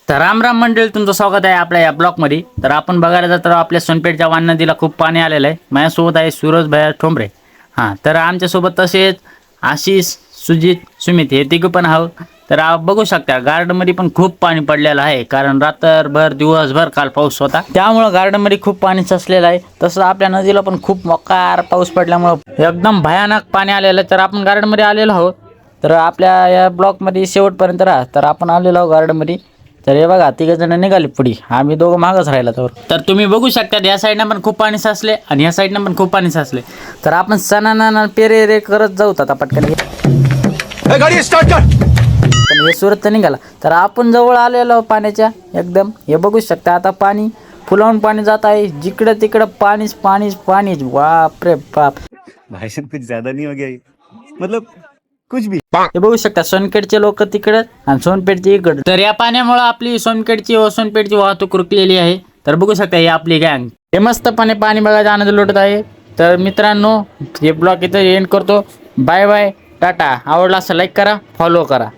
तर राम राम मंडळी, तुमचं स्वागत आहे आपल्या या ब्लॉगमध्ये. तर आपण बघायला जातो आपल्या सोनपेठच्या वान नदीला खूप पाणी आलेलं आहे. माझ्यासोबत आहे सूरज भैया ठोंबरे. हां, तर आमच्यासोबत तसेच आशिष, सुजित, सुमित हे तिघं पण आहोत. तर बघू शकता गार्डनमध्ये पण खूप पाणी पडलेलं आहे, कारण रात्रभर दिवसभर काल पाऊस होता, त्यामुळं गार्डनमध्ये खूप पाणी साचलेलं आहे. तसं आपल्या नदीला पण खूप मोकार पाऊस पडल्यामुळं एकदम भयानक पाणी आलेलं आहे. तर आपण गार्डनमध्ये आलेलो आहोत. तर आपल्या या ब्लॉगमध्ये शेवटपर्यंत राहा. तर आपण आलेलो आहोत गार्डनमध्ये. तर हे बघा तिघ जण निघाली पुढे, आम्ही दोघं मागच राहिला. तर तुम्ही बघू शकता या साईडनं पण खूप पाणी साचले आणि या साईडनं पण खूप पाणी साचले. तर आपण सणाना पेरे रे करत जाऊ आता पटकन. गाडी स्टार्ट कर. पण हे सुरत तर निघाला. तर आपण जवळ आलेलो पाण्याच्या एकदम. हे बघू शकता आता पाणी फुलावून पाणी जात आहे, जिकडं तिकडं पाणीच पाणीच पाणीच. बाप रे बाप, भाई साहब कुछ ज्यादा नहीं हो गया ये? मतलब कुछ भी. हे बघू शकता सोनपेठचे लोक तिकडे आणि सोनपेठची इकडे. तर या पाण्यामुळे आपली सोनपेठची वाहतूक रुकलेली आहे. तर बघू शकता ही आपली गँग हे मस्तपणे पाणी बघायचा आनंद लुटत आहे. तर मित्रांनो, हे ब्लॉग इथं एंड करतो. Bye bye, tata. आवडला असं लाईक करा, फॉलो करा.